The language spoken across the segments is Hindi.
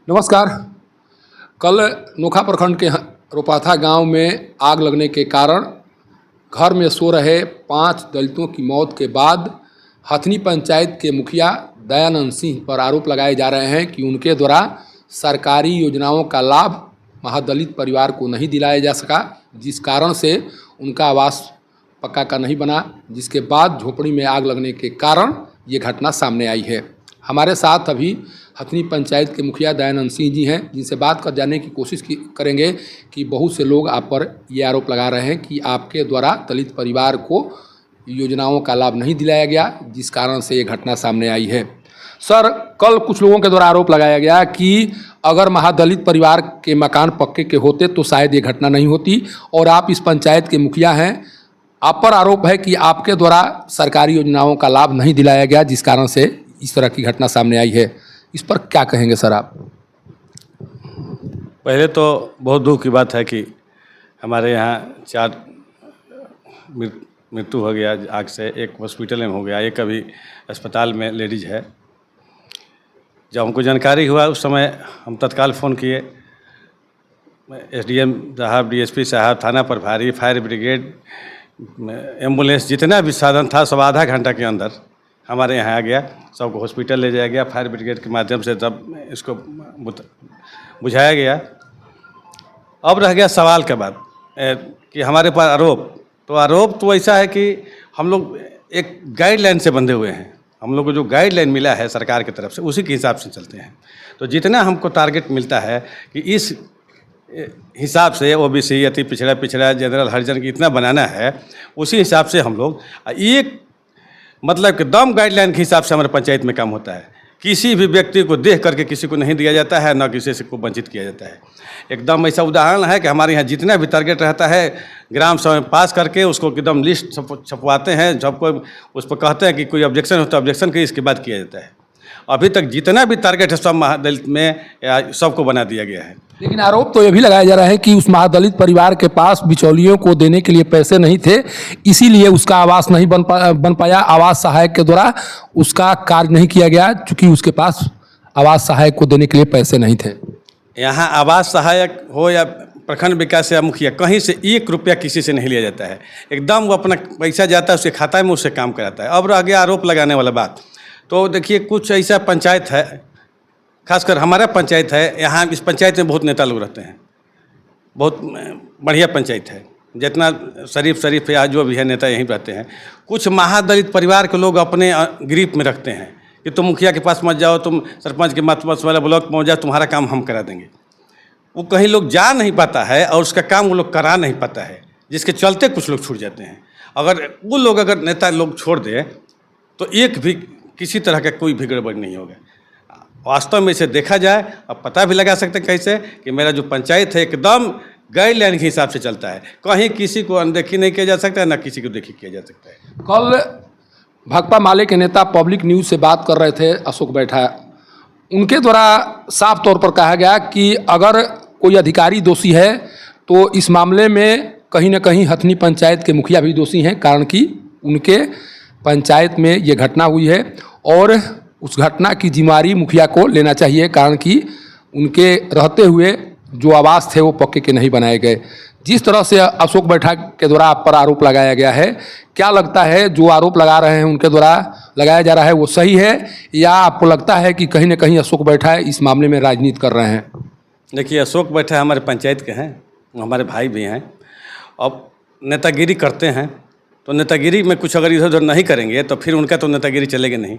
नमस्कार। कल नोखा प्रखंड के रोपाथा गांव में आग लगने के कारण घर में सो रहे 5 दलितों की मौत के बाद हथनी पंचायत के मुखिया दयानंद सिंह पर आरोप लगाए जा रहे हैं कि उनके द्वारा सरकारी योजनाओं का लाभ महादलित परिवार को नहीं दिलाया जा सका, जिस कारण से उनका आवास पक्का का नहीं बना, जिसके बाद झोपड़ी में आग लगने के कारण ये घटना सामने आई है। हमारे साथ अभी हथनी पंचायत के मुखिया दयानंद सिंह जी हैं, जिनसे बात कर जानने की कोशिश करेंगे कि बहुत से लोग आप पर ये आरोप लगा रहे हैं कि आपके द्वारा दलित परिवार को योजनाओं का लाभ नहीं दिलाया गया, जिस कारण से ये घटना सामने आई है। सर, कल कुछ लोगों के द्वारा आरोप लगाया गया कि अगर महादलित परिवार के मकान पक्के के होते तो शायद ये घटना नहीं होती, और आप इस पंचायत के मुखिया हैं। आप पर आरोप है कि आपके द्वारा सरकारी योजनाओं का लाभ नहीं दिलाया गया, जिस कारण से इस तरह की घटना सामने आई है। इस पर क्या कहेंगे सर आप? पहले तो बहुत दुख की बात है कि हमारे यहाँ 4 मृत्यु हो गया आग से, एक हॉस्पिटल में हो गया, एक अभी अस्पताल में लेडीज है। जब हमको जानकारी हुआ उस समय हम तत्काल फ़ोन किए, एसडीएम साहब, डीएसपी साहब, थाना प्रभारी, फायर ब्रिगेड, एम्बुलेंस, जितना भी साधन था सब आधा घंटा के अंदर हमारे यहाँ आ गया। सबको हॉस्पिटल ले जाया गया, फायर ब्रिगेड के माध्यम से तब इसको बुझाया गया। अब रह गया सवाल के बाद कि हमारे पास आरोप तो ऐसा है कि हम लोग एक गाइडलाइन से बंधे हुए हैं। हम लोग को जो गाइडलाइन मिला है सरकार की तरफ से उसी के हिसाब से चलते हैं। तो जितना हमको टारगेट मिलता है कि इस हिसाब से ओबीसी, अति पिछड़ा, जनरल, हरिजन की इतना बनाना है, उसी हिसाब से हम लोग एक मतलब कि दम गाइडलाइन के हिसाब से हमारे पंचायत में काम होता है। किसी भी व्यक्ति को देख करके किसी को नहीं दिया जाता है, न किसी से को वंचित किया जाता है। एकदम ऐसा उदाहरण है कि हमारे यहाँ जितना भी टारगेट रहता है ग्राम सभा में पास करके उसको एकदम लिस्ट छपवाते हैं। सबको उस पर कहते हैं कि कोई ऑब्जेक्शन हो तो ऑब्जेक्शन के इसके बाद किया जाता है। अभी तक जितना भी टारगेट है सब महादलित में सबको बना दिया गया है। लेकिन आरोप तो ये भी लगाया जा रहा है कि उस महादलित परिवार के पास बिचौलियों को देने के लिए पैसे नहीं थे, इसीलिए उसका आवास नहीं बन पाया। आवास सहायक के द्वारा उसका कार्य नहीं किया गया, क्योंकि उसके पास आवास सहायक को देने के लिए पैसे नहीं थे। यहाँ आवास सहायक हो या प्रखंड विकास या मुखिया, कहीं से 1 रुपया किसी से नहीं लिया जाता है। एकदम वो अपना पैसा जाता है उसके खाता में, उससे काम कराता है। अब रह गया आरोप लगाने वाला बात। तो देखिए, कुछ ऐसा पंचायत है, खासकर हमारा पंचायत है, यहाँ इस पंचायत में बहुत नेता लोग रहते हैं, बहुत बढ़िया पंचायत है। जितना शरीफ या जो भी है नेता यहीं रहते हैं। कुछ महादलित परिवार के लोग अपने ग्रिप में रखते हैं कि तुम मुखिया के पास मत जाओ, तुम सरपंच के पास वाला ब्लॉक पहुँच जाओ, तुम्हारा काम हम करा देंगे। वो कहीं लोग जा नहीं पाता है और उसका काम वो लोग करा नहीं पाता है, जिसके चलते कुछ लोग छूट जाते हैं। अगर वो लोग अगर नेता लोग छोड़ दें तो एक भी किसी तरह का कोई भी गड़बड़ नहीं होगा। वास्तव में इसे देखा जाए, अब पता भी लगा सकते हैं कैसे कि मेरा जो पंचायत है एकदम गाइडलाइन के हिसाब से चलता है। कहीं किसी को अनदेखी नहीं किया जा सकता है, ना किसी को देखी किया जा सकता है। कल भाकपा माले के नेता पब्लिक न्यूज़ से बात कर रहे थे, अशोक बैठा, उनके द्वारा साफ तौर पर कहा गया कि अगर कोई अधिकारी दोषी है तो इस मामले में कहीं ना कहीं हथनी पंचायत के मुखिया भी दोषी हैं, कारण कि उनके पंचायत में ये घटना हुई है और उस घटना की जिम्मेदारी मुखिया को लेना चाहिए, कारण कि उनके रहते हुए जो आवास थे वो पक्के के नहीं बनाए गए। जिस तरह से अशोक बैठा के द्वारा आप पर आरोप लगाया गया है, क्या लगता है जो आरोप लगा रहे हैं उनके द्वारा लगाया जा रहा है वो सही है, या आपको लगता है कि कहीं ना कहीं अशोक बैठा इस मामले में राजनीति कर रहे हैं? देखिए, अशोक बैठा हमारे पंचायत के हैं, हमारे भाई भी हैं। अब नेतागिरी करते हैं तो नेतागिरी में कुछ अगर इधर उधर नहीं करेंगे तो फिर उनका तो नेतागिरी चलेगा नहीं।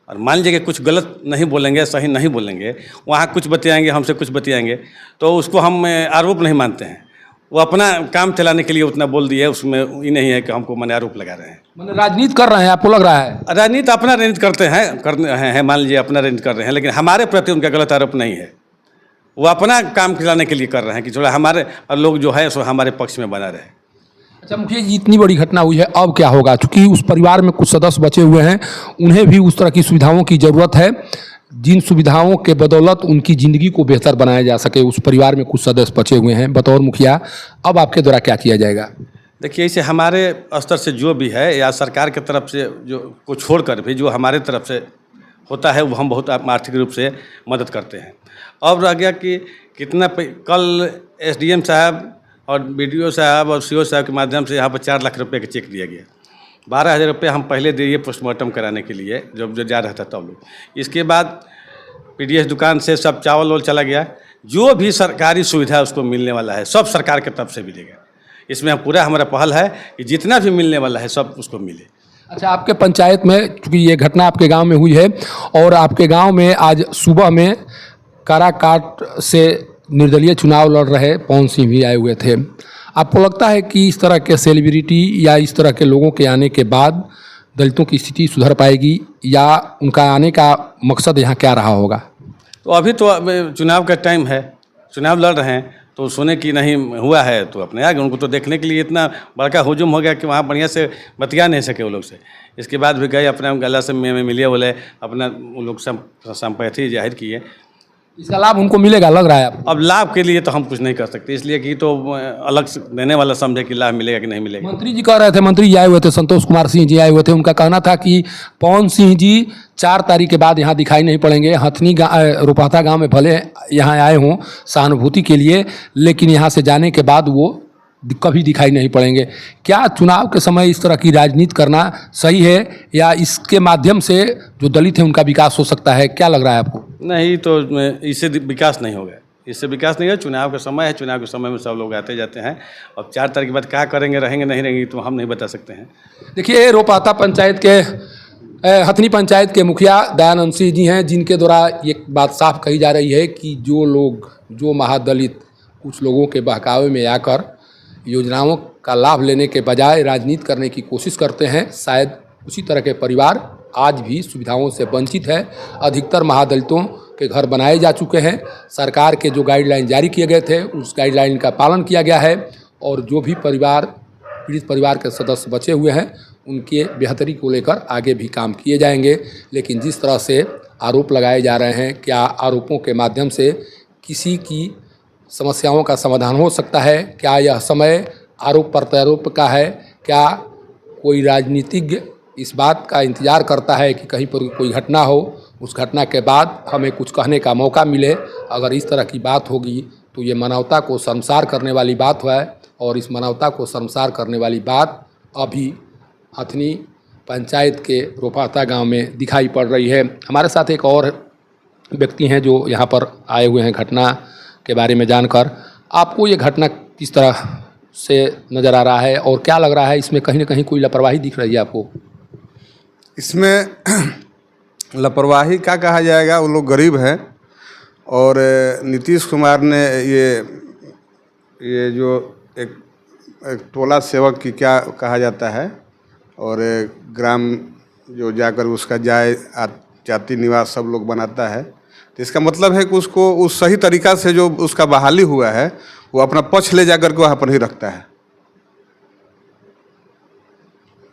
और मान लीजिए कि कुछ गलत नहीं बोलेंगे, सही नहीं बोलेंगे, वहाँ कुछ बतियाएंगे, हमसे कुछ बतियाएंगे, तो उसको हम आरोप नहीं मानते हैं। वो अपना काम चलाने के लिए उतना बोल दिए, उसमें ये नहीं है कि हमको मैंने आरोप लगा रहे हैं। मैंने राजनीति कर रहे हैं, आपको लग रहा है? राजनीति अपना राजनीति करते हैं, मान लीजिए अपना राजनीति कर रहे हैं, लेकिन हमारे प्रति उनका गलत आरोप नहीं है। वो अपना काम चलाने के लिए कर रहे हैं कि थोड़ा हमारे लोग जो है सो हमारे पक्ष में बना रहे। अच्छा मुखिया जी, इतनी बड़ी घटना हुई है, अब क्या होगा? क्योंकि उस परिवार में कुछ सदस्य बचे हुए हैं, उन्हें भी उस तरह की सुविधाओं की ज़रूरत है, जिन सुविधाओं के बदौलत उनकी ज़िंदगी को बेहतर बनाया जा सके। उस परिवार में कुछ सदस्य बचे हुए हैं। बतौर मुखिया अब आपके द्वारा क्या किया जाएगा? देखिए, इसे हमारे स्तर से जो भी है या सरकार की तरफ से जो को छोड़कर भी जो हमारे तरफ से होता है वो हम बहुत आर्थिक रूप से मदद करते हैं। अब रह गया कि कल एसडीएम साहब और बीडीओ साहब और सीओ साहब के माध्यम से यहाँ पर 4 लाख रुपए का चेक दिया गया। 12,000 रुपये हम पहले दिए पोस्टमार्टम कराने के लिए, जब जो जा रहा था तब लोग। इसके बाद पीडीएस दुकान से सब चावल चला गया। जो भी सरकारी सुविधा उसको मिलने वाला है सब सरकार के तरफ से मिलेगा। इसमें पूरा हमारा पहल है कि जितना भी मिलने वाला है सब उसको मिले। अच्छा, आपके पंचायत में, चूँकि ये घटना आपके गांव में हुई है और आपके गांव में आज सुबह में काराकाट से निर्दलीय चुनाव लड़ रहे पवन सिंह भी आए हुए थे। आपको लगता है कि इस तरह के सेलिब्रिटी या इस तरह के लोगों के आने के बाद दलितों की स्थिति सुधर पाएगी, या उनका आने का मकसद यहाँ क्या रहा होगा? तो अभी तो चुनाव का टाइम है, चुनाव लड़ रहे हैं, तो सुने कि नहीं हुआ है तो अपने आ गए। उनको तो देखने के लिए इतना बड़का हुजूम हो गया कि वहाँ बढ़िया से बतिया नहीं सके वो लोग से। इसके बाद भी गए, अपना गला से मिले, बोले अपना उन लोग संपैथी जाहिर किए। इसका लाभ उनको मिलेगा लग रहा है आपको? अब लाभ के लिए तो हम कुछ नहीं कर सकते, इसलिए कि तो अलग से देने वाला समझे कि लाभ मिलेगा कि नहीं मिलेगा। मंत्री जी कह रहे थे, मंत्री जी आए हुए थे, संतोष कुमार सिंह जी आए हुए थे, उनका कहना था कि पवन सिंह जी 4 तारीख के बाद यहाँ दिखाई नहीं पड़ेंगे। हथनी रोपाथा गांव में भले यहाँ आए हों सहानुभूति के लिए, लेकिन यहाँ से जाने के बाद वो कभी दिखाई नहीं पड़ेंगे। क्या चुनाव के समय इस तरह की राजनीति करना सही है, या इसके माध्यम से जो दलित हैं उनका विकास हो सकता है? क्या लग रहा है आपको? नहीं, तो इससे विकास नहीं होगा, इससे विकास नहीं है। चुनाव का समय है, चुनाव के समय में सब लोग आते जाते हैं। अब 4 तारीख के बाद क्या करेंगे, रहेंगे नहीं रहेंगे, तो हम नहीं बता सकते हैं। देखिए, रोपाथा पंचायत के हथनी पंचायत के मुखिया दयानंद सिंह जी हैं, जिनके द्वारा ये बात साफ कही जा रही है कि जो महादलित कुछ लोगों के बहकावे में आकर योजनाओं का लाभ लेने के बजाय राजनीति करने की कोशिश करते हैं, शायद उसी तरह के परिवार आज भी सुविधाओं से वंचित है। अधिकतर महादलितों के घर बनाए जा चुके हैं। सरकार के जो गाइडलाइन जारी किए गए थे उस गाइडलाइन का पालन किया गया है, और जो भी पीड़ित परिवार के सदस्य बचे हुए हैं उनके बेहतरी को लेकर आगे भी काम किए जाएंगे। लेकिन जिस तरह से आरोप लगाए जा रहे हैं, क्या आरोपों के माध्यम से किसी की समस्याओं का समाधान हो सकता है? क्या यह समय आरोप प्रत्यारोप का है? क्या कोई राजनीतिज्ञ इस बात का इंतज़ार करता है कि कहीं पर कोई घटना हो, उस घटना के बाद हमें कुछ कहने का मौका मिले? अगर इस तरह की बात होगी तो ये मानवता को शर्मसार करने वाली बात है, और इस मानवता को शर्मसार करने वाली बात अभी हथनी पंचायत के रोपाथा गांव में दिखाई पड़ रही है। हमारे साथ एक और व्यक्ति हैं जो यहाँ पर आए हुए हैं घटना के बारे में जानकर। आपको ये घटना किस तरह से नज़र आ रहा है, और क्या लग रहा है इसमें कहीं ना कहीं कोई लापरवाही दिख रही है आपको? इसमें लापरवाही क्या कहा जाएगा, वो लोग गरीब हैं, और नीतीश कुमार ने ये जो एक टोला सेवक की क्या कहा जाता है, और ग्राम जो जाकर उसका जाति निवास सब लोग बनाता है, तो इसका मतलब है कि उसको उस सही तरीका से जो उसका बहाली हुआ है वो अपना पक्ष ले जाकर के वहाँ पर ही रखता है।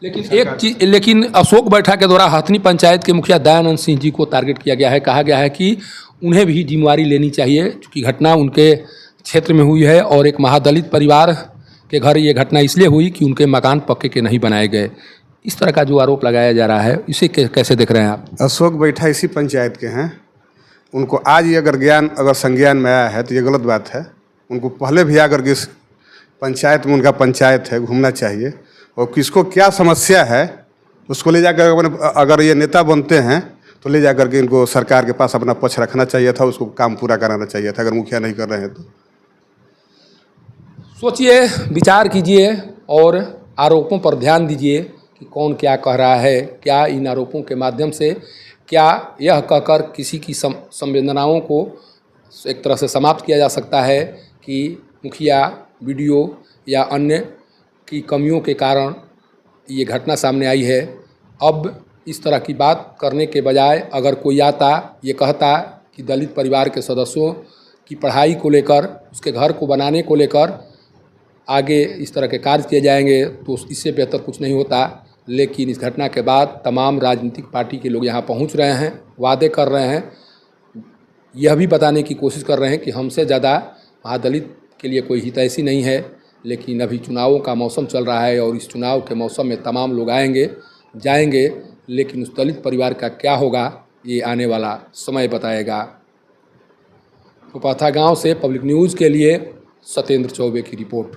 लेकिन अशोक बैठा के द्वारा हथनी पंचायत के मुखिया दयानंद सिंह जी को टारगेट किया गया है। कहा गया है कि उन्हें भी जिम्मेवारी लेनी चाहिए, क्योंकि घटना उनके क्षेत्र में हुई है और एक महादलित परिवार के घर ये घटना इसलिए हुई कि उनके मकान पक्के के नहीं बनाए गए। इस तरह का जो आरोप लगाया जा रहा है, इसे कैसे देख रहे हैं आप? अशोक बैठा इसी पंचायत के हैं। उनको आज ये अगर संज्ञान में आया है तो ये गलत बात है। उनको पहले भी आकर के इस पंचायत में, उनका पंचायत है, घूमना चाहिए, और किसको क्या समस्या है उसको ले जाकर, अगर ये नेता बनते हैं तो ले जाकर के इनको सरकार के पास अपना पक्ष रखना चाहिए था, उसको काम पूरा कराना चाहिए था, अगर मुखिया नहीं कर रहे हैं तो। सोचिए, विचार कीजिए और आरोपों पर ध्यान दीजिए कि कौन क्या कह रहा है। क्या इन आरोपों के माध्यम से क्या यह कहकर किसी की संवेदनाओं को एक तरह से समाप्त किया जा सकता है कि मुखिया, बीडीओ या अन्य की कमियों के कारण ये घटना सामने आई है? अब इस तरह की बात करने के बजाय अगर कोई आता, ये कहता कि दलित परिवार के सदस्यों की पढ़ाई को लेकर, उसके घर को बनाने को लेकर आगे इस तरह के कार्य किए जाएंगे, तो इससे बेहतर कुछ नहीं होता। लेकिन इस घटना के बाद तमाम राजनीतिक पार्टी के लोग यहाँ पहुँच रहे हैं, वादे कर रहे हैं, यह भी बताने की कोशिश कर रहे हैं कि हमसे ज़्यादा महादलित के लिए कोई हितैषी नहीं है। लेकिन अभी चुनावों का मौसम चल रहा है और इस चुनाव के मौसम में तमाम लोग आएंगे जाएंगे, लेकिन उस दलित परिवार का क्या होगा ये आने वाला समय बताएगा। रोपाथा गांव से पब्लिक न्यूज़ के लिए सत्येंद्र चौबे की रिपोर्ट।